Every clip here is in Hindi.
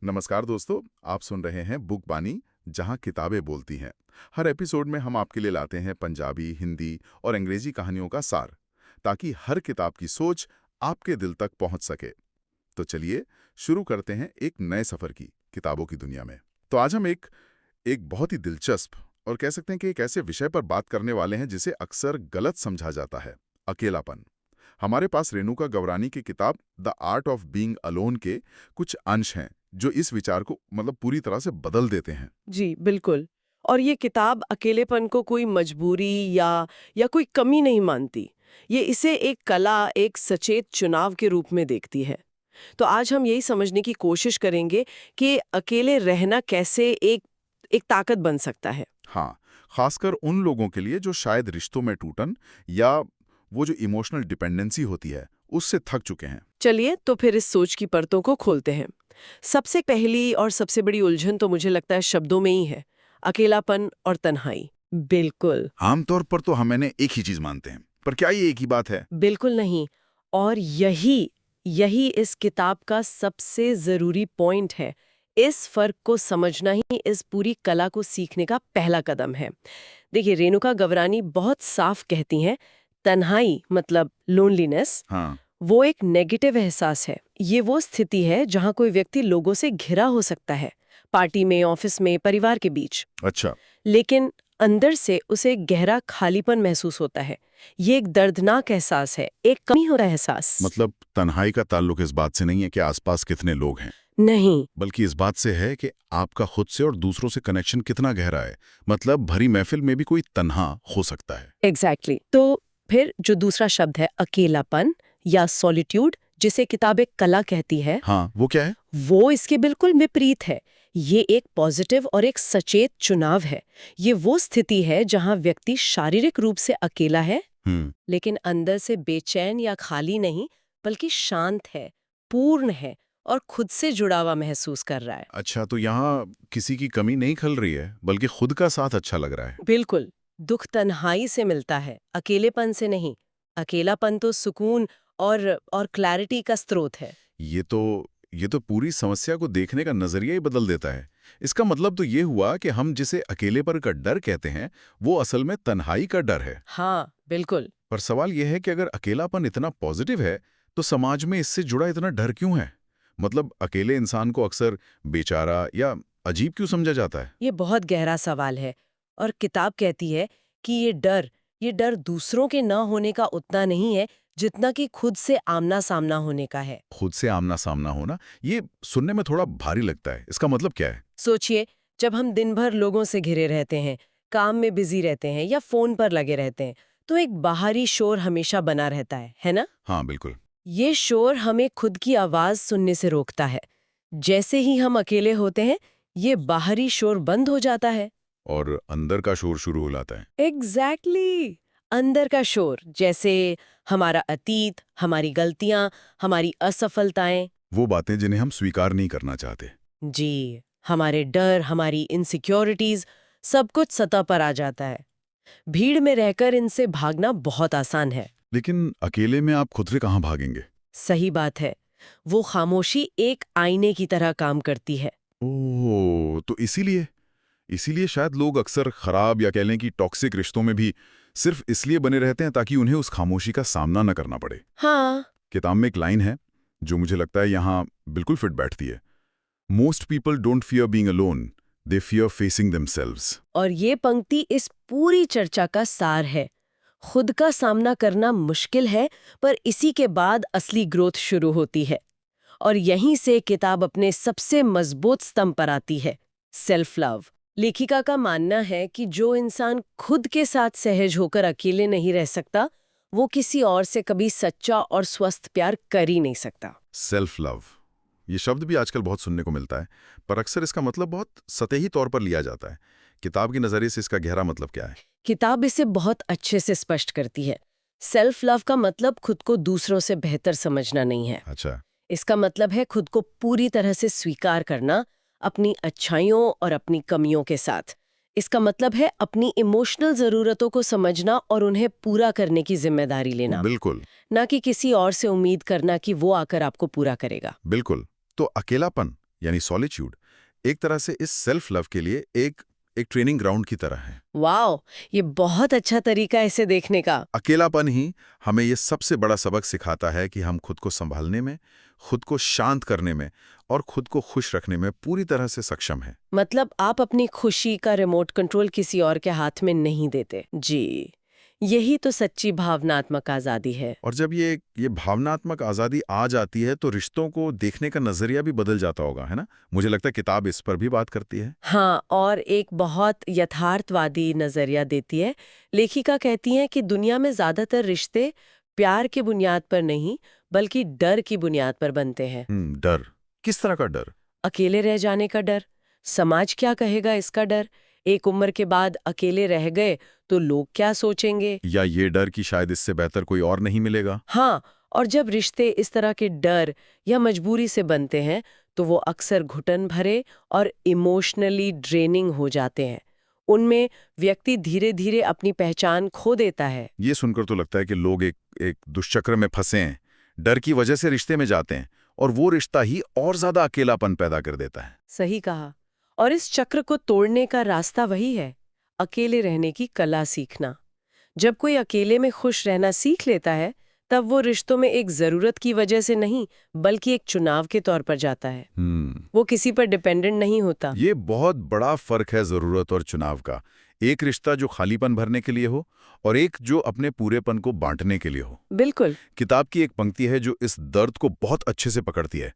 नमस्कार दोस्तों, आप सुन रहे हैं बुक बानी, जहां किताबें बोलती हैं। हर एपिसोड में हम आपके लिए लाते हैं पंजाबी, हिंदी और अंग्रेजी कहानियों का सार, ताकि हर किताब की सोच आपके दिल तक पहुंच सके। तो चलिए शुरू करते हैं एक नए सफर की किताबों की दुनिया में। तो आज हम एक एक बहुत ही दिलचस्प और कह सकते हैं कि एक ऐसे विषय पर बात करने वाले हैं जिसे अक्सर गलत समझा जाता है, अकेलापन। हमारे पास रेणुका गवरानी की किताब the art of being alone के कुछ अंश हैं जो इस विचार को पूरी तरह से बदल देते हैं। जी, बिल्कुल। और ये किताब अकेलेपन को कोई मजबूरी या कोई कमी नहीं मानती। ये इसे एक कला, एक सचेत चुनाव के रूप में देखती है। तो आज हम यही समझने की कोशिश करेंगे कि अकेले रहना कैसे एक एक ताकत बन सकता है। हाँ, खासकर उन लोगों के लिए जो शायद रिश्तों में टूटन या वो जो इमोशनल डिपेंडेंसी होती है उससे थक चुके हैं। चलिए तो फिर इस सोच की परतों को खोलते हैं। सबसे पहली और सबसे बड़ी उलझन तो मुझे लगता है शब्दों में ही है, अकेलापन और तन्हाई। बिल्कुल। आमतौर पर तो हम इन्हें एक ही चीज मानते हैं, पर क्या ये एक ही बात है? बिल्कुल नहीं। और यही यही इस किताब का सबसे ज़रूरी पॉइंट है। इस फ़र्क को समझना ही इस पूरी कला को सीखने का पहला कदम है। देखिए, रेणुका गवरानी बहुत साफ कहती हैं, तन्हाई मतलब लोनलीनेस, हाँ। वो एक नेगेटिव एहसास है। ये वो स्थिति है जहाँ कोई व्यक्ति लोगों से घिरा हो सकता है, पार्टी में, ऑफिस में, परिवार के बीच। अच्छा। लेकिन अंदर से उसे गहरा खालीपन महसूस होता है। ये एक दर्दनाक एहसास है, एक कमी हो रहा एहसास। मतलब तन्हाई का ताल्लुक इस बात से नहीं है कि आसपास कितने लोग हैं, नहीं। बल्कि इस बात से है कि आपका खुद से और दूसरों से कनेक्शन कितना गहरा है। मतलब भरी महफिल में भी कोई तन्हा हो सकता है। एग्जैक्टली। तो फिर जो दूसरा शब्द है अकेलापन या सॉलिट्यूड, जिसे किताब एक कला कहती है, हाँ, वो क्या है? वो इसके बिल्कुल विपरीत है। ये एक पॉजिटिव और एक सचेत चुनाव है। ये वो स्थिति है जहां व्यक्ति शारीरिक रूप से अकेला है, लेकिन अंदर से बेचैन या खाली नहीं, बल्कि शांत है, पूर्ण है और खुद से जुड़ा हुआ महसूस कर रहा है। अच्छा, तो यहाँ किसी की कमी नहीं खल रही है, बल्कि खुद का साथ अच्छा लग रहा है। बिल्कुल। दुख तन्हाई से मिलता है, अकेलेपन से नहीं। अकेलापन तो सुकून और क्लैरिटी का स्रोत है। ये तो पूरी समस्या को देखने का नजरिया ही बदल देता है। इसका मतलब तो ये हुआ कि हम जिसे अकेलेपन का डर कहते हैं, वो असल में तन्हाई का डर है। हाँ, बिल्कुल। पर सवाल यह है कि अगर अकेलापन इतना पॉजिटिव है, तो समाज में इससे जुड़ा इतना डर क्यों है? मतलब अकेले इंसान को अक्सर बेचारा या अजीब क्यों समझा जाता है? ये बहुत गहरा सवाल है। और किताब कहती है कि ये डर दूसरों के न होने का उतना नहीं है जितना कि खुद से आमना सामना होने का है। खुद से आमना सामना होना, ये सुनने में थोड़ा भारी लगता है। इसका मतलब क्या है? सोचिए, जब हम दिन भर लोगों से घिरे रहते हैं, काम में बिजी रहते हैं या फोन पर लगे रहते हैं, तो एक बाहरी शोर हमेशा बना रहता है ना? हाँ, बिल्कुल। ये शोर हमें खुद की आवाज सुनने से रोकता है। जैसे ही हम अकेले होते हैं, ये बाहरी शोर बंद हो जाता है। और अंदर का शोर शुरू हो जाता है। एग्जैक्टली। अंदर का शोर, जैसे हमारा अतीत, हमारी गलतियां, हमारी असफलताएं। वो बातें जिन्हें हम स्वीकार नहीं करना चाहते। जी, हमारे डर, हमारी इनसिक्योरिटीज, सब कुछ सतह पर आ जाता है। भीड़ में रहकर इनसे भागना बहुत आसान है। लेकिन अकेले में आप खुद से कहाँ भागेंगे? सही बात है। वो खामोशी एक आईने की तरह काम करती है। ओह, तो इसीलिए इसीलिए शायद लोग अक्सर खराब या कह लें कि टॉक्सिक रिश्तों में भी सिर्फ इसलिए बने रहते हैं ताकि उन्हें उस खामोशी का सामना न करना पड़े। हाँ। किताब में एक लाइन है जो मुझे लगता है यहाँ बिल्कुल फिट बैठती है। Most people don't fear being alone, they fear facing themselves. और ये पंक्ति इस पूरी चर्चा का सार है। खुद का सामना करना मुश्किल है, पर इसी के बाद असली ग्रोथ शुरू होती है। और यहीं से किताब अपने सबसे मजबूत स्तंभ पर आती है, सेल्फ लव। लेखिका का मानना है कि जो इंसान खुद के साथ सहज होकर अकेले नहीं रह सकता, वो किसी और से कभी सच्चा और स्वस्थ प्यार कर ही नहीं सकता। सेल्फ लव, ये शब्द भी आजकल बहुत सुनने को मिलता है, पर अक्सर इसका मतलब बहुत सतही तौर पर लिया जाता है। किताब के नजरिए से इसका गहरा मतलब क्या है? किताब इसे बहुत अच्छे से स्पष्ट करती है। सेल्फ लव का मतलब खुद को दूसरों से बेहतर समझना नहीं है। अच्छा। इसका मतलब है खुद को पूरी तरह से स्वीकार करना, अपनी अच्छाइयों और अपनी कमियों के साथ। इसका मतलब है अपनी इमोशनल ज़रूरतों को समझना और उन्हें पूरा करने की जिम्मेदारी लेना, बिल्कुल। ना कि किसी और से उम्मीद करना कि वो आकर आपको पूरा करेगा। बिल्कुल। तो अकेलापन यानी सॉलिट्यूड एक तरह से इस सेल्फ लव के लिए एक ट्रेनिंग ग्राउंड की तरह है। वाओ, ये बहुत अच्छा तरीका है इसे देखने का। अकेलापन ही हमें ये सबसे बड़ा सबक सिखाता है कि हम खुद को संभालने में, खुद को शांत करने में और खुद को खुश रखने में पूरी तरह से सक्षम हैं। मतलब आप अपनी खुशी का रिमोट कंट्रोल किसी और के हाथ में नहीं देते। जी, यही तो सच्ची भावनात्मक आजादी है। और जब ये भावनात्मक आज़ादी आ जाती है तो रिश्तों को देखने का नज़रिया भी बदल जाता होगा, है ना? मुझे लगता है किताब इस पर भी बात करती है। हाँ, और एक बहुत यथार्थवादी नजरिया देती है। लेखिका कहती हैं कि दुनिया में ज्यादातर रिश्ते प्यार की बुनियाद पर नहीं, बल्कि डर की बुनियाद पर बनते हैं। डर। किस तरह का डर? अकेले रह जाने का डर, समाज क्या कहेगा इसका डर, एक उम्र के बाद अकेले रह गए तो लोग क्या सोचेंगे। या ये डर कि शायद इससे बेहतर कोई और नहीं मिलेगा। हाँ, और जब रिश्ते इस तरह के डर या मजबूरी से बनते हैं तो वो अक्सर घुटन भरे और इमोशनली ड्रेनिंग हो जाते हैं। उनमें व्यक्ति धीरे धीरे अपनी पहचान खो देता है। ये सुनकर तो लगता है कि लोग एक दुष्चक्र में फंसे हैं, डर की वजह से रिश्ते में जाते हैं और वो रिश्ता ही और ज्यादा अकेलापन पैदा कर देता है। सही कहा। और इस चक्र को तोड़ने का रास्ता वही है, अकेले रहने की कला सीखना। जब कोई अकेले में खुश रहना सीख लेता है, तब वो रिश्तों में एक जरूरत की वजह से नहीं, बल्कि एक चुनाव के तौर पर जाता है। वो किसी पर डिपेंडेंट नहीं होता। ये बहुत बड़ा फर्क है जरूरत और चुनाव का। एक रिश्ता जो खालीपन भरने के लिए हो और एक जो अपने पूरेपन को बांटने के लिए हो। बिल्कुल। किताब की एक पंक्ति है जो इस दर्द को बहुत अच्छे से पकड़ती है।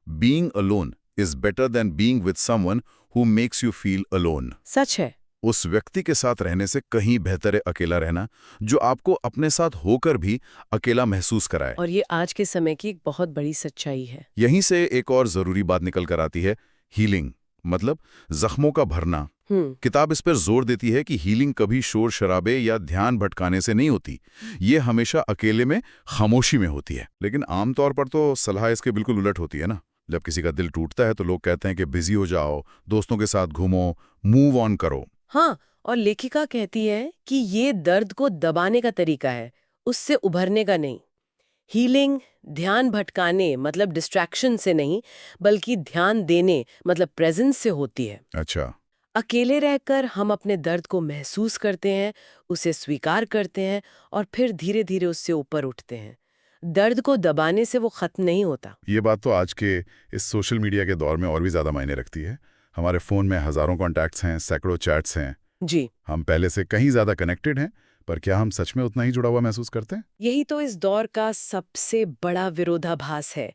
Being alone is better than being with someone who makes you feel alone. सच है। उस व्यक्ति के साथ रहने से कहीं बेहतर है अकेला रहना जो आपको अपने साथ होकर भी अकेला महसूस कराए। और ये आज के समय की एक बहुत बड़ी सच्चाई है। यहीं से एक और जरूरी बात निकल कर आती है, हीलिंग, मतलब जख्मों का भरना। किताब इस पर जोर देती है कि हीलिंग कभी शोर शराबे या ध्यान भटकाने से नहीं होती, ये हमेशा अकेले में, खामोशी में होती है। लेकिन आमतौर पर तो सलाह इसके बिल्कुल उलट होती है ना। जब किसी का दिल टूटता है तो लोग कहते हैं कि बिजी हो जाओ, दोस्तों के साथ घूमो, मूव ऑन करो। हाँ, और लेखिका कहती है कि ये दर्द को दबाने का तरीका है, उससे उभरने का नहीं। हीलिंग ध्यान भटकाने मतलब डिस्ट्रैक्शन से नहीं, बल्कि ध्यान देने मतलब प्रेजेंस से होती है। अच्छा। अकेले रहकर हम अपने दर्द को महसूस करते हैं, उसे स्वीकार करते हैं और फिर धीरे धीरे उससे ऊपर उठते हैं। दर्द को दबाने से वो खत्म नहीं होता। ये बात तो आज के इस सोशल मीडिया के दौर में और भी ज्यादा मायने रखती है। हमारे फोन में हजारों कॉन्टैक्ट्स हैं, सैकड़ों चैट्स हैं। जी, हम पहले से कहीं ज्यादा कनेक्टेड हैं, पर क्या हम सच में उतना ही जुड़ा हुआ महसूस करते हैं? यही तो इस दौर का सबसे बड़ा विरोधाभास है।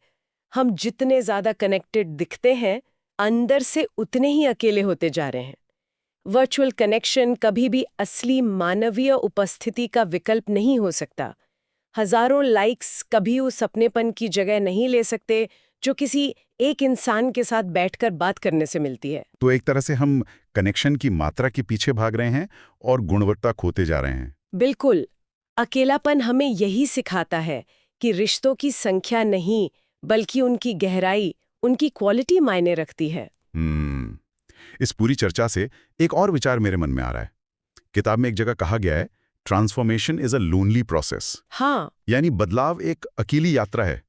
हम जितने ज्यादा कनेक्टेड दिखते हैं, अंदर से उतने ही अकेले होते जा रहे हैं। वर्चुअल कनेक्शन कभी भी असली मानवीय उपस्थिति का विकल्प नहीं हो सकता। हजारों लाइक्स कभी उस अपनेपन की जगह नहीं ले सकते जो किसी एक इंसान के साथ बैठकर बात करने से मिलती है। तो एक तरह से हम कनेक्शन की मात्रा के पीछे भाग रहे हैं और गुणवत्ता खोते जा रहे हैं। बिल्कुल। अकेलापन हमें यही सिखाता है कि रिश्तों की संख्या नहीं, बल्कि उनकी गहराई, उनकी क्वालिटी मायने रखती है। इस पूरी चर्चा से एक और विचार मेरे मन में आ रहा है। किताब में एक जगह कहा गया है, transformation is a lonely process. हाँ, यानी बदलाव एक अकेली यात्रा है।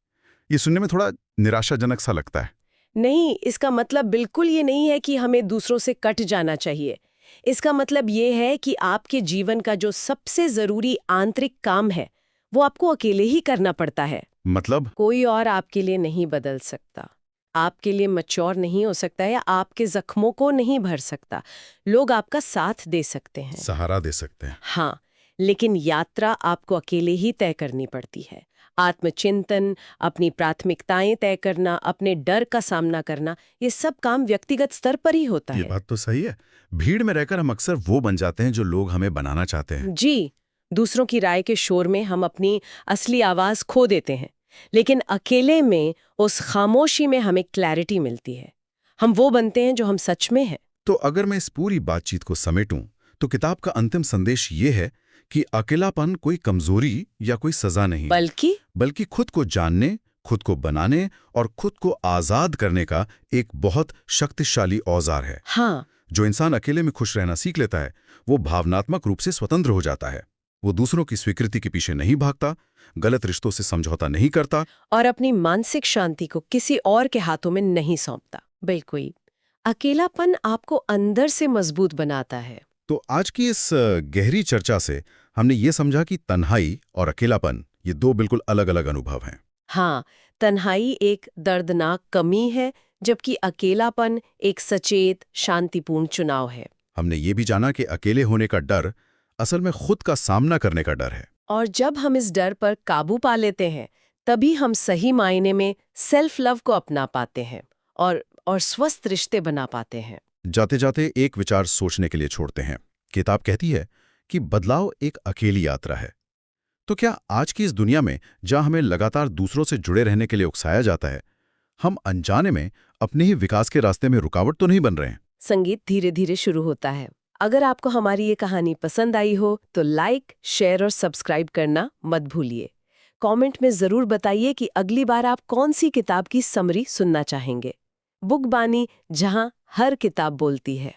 ये सुनने में थोड़ा निराशाजनक सा लगता है। नहीं, इसका मतलब बिल्कुल ये नहीं है कि हमें दूसरों से कट जाना चाहिए। इसका मतलब ये है कि आपके जीवन का जो सबसे जरूरी आंतरिक काम है, वो आपको अकेले ही करना पड़ता है। मतलब कोई और आपके लिए नहीं बदल सकता, आपके लिए मैच्योर नहीं हो सकता या आपके जख्मों को नहीं भर सकता। लोग आपका साथ दे सकते हैं, सहारा दे सकते हैं। हाँ, लेकिन यात्रा आपको अकेले ही तय करनी पड़ती है। आत्मचिंतन, अपनी प्राथमिकताएं तय करना, अपने डर का सामना करना, ये सब काम व्यक्तिगत स्तर पर ही होता ये है। बात तो सही है। भीड़ में रहकर हम अक्सर वो बन जाते हैं जो लोग हमें बनाना चाहते हैं। जी, दूसरों की राय के शोर में हम अपनी असली आवाज खो देते हैं, लेकिन अकेले में, उस खामोशी में हमें क्लैरिटी मिलती है। हम वो बनते हैं जो हम सच में हैं। तो अगर मैं इस पूरी बातचीत को समेटूं, तो किताब का अंतिम संदेश ये है कि अकेलापन कोई कमजोरी या कोई सजा नहीं, बल्कि खुद को जानने, खुद को बनाने और खुद को आजाद करने का एक बहुत शक्तिशाली औजार है। हाँ, जो इंसान अकेले में खुश रहना सीख लेता है, वो भावनात्मक रूप से स्वतंत्र हो जाता है। वो दूसरों की स्वीकृति के पीछे नहीं भागता, गलत रिश्तों से समझौता नहीं करता और अपनी मानसिक शांति को किसी और के हाथों में नहीं सौंपता। बिल्कुल। अकेलापन आपको अंदर से मजबूत बनाता है। तो आज की इस गहरी चर्चा से हमने ये समझा कि तन्हाई और अकेलापन ये दो बिल्कुल अलग-अलग अनुभव हैं। हाँ, तन्हाई एक दर्दनाक कमी है, जबकि अकेलापन एक सचेत, शांतिपूर्ण चुनाव है। हमने ये भी जाना कि अकेले होने का डर असल में खुद का सामना करने का डर है। और जब हम इस डर पर काबू पा लेते हैं, तभी हम सही मायने में सेल्फ लव को अपना पाते हैं और स्वस्थ रिश्ते बना पाते हैं। जाते जाते एक विचार सोचने के लिए छोड़ते हैं। किताब कहती है कि बदलाव एक अकेली यात्रा है। तो क्या आज की इस दुनिया में जहां हमें लगातार दूसरों से जुड़े रहने के लिए उकसाया जाता है, हम अनजाने में अपने ही विकास के रास्ते में रुकावट तो नहीं बन रहे हैं? संगीत धीरे धीरे शुरू होता है। अगर आपको हमारी ये कहानी पसंद आई हो तो लाइक, शेयर और सब्सक्राइब करना मत भूलिए। कमेंट में जरूर बताइए कि अगली बार आप कौन सी किताब की समरी सुनना चाहेंगे। बुक बानी, जहां हर किताब बोलती है।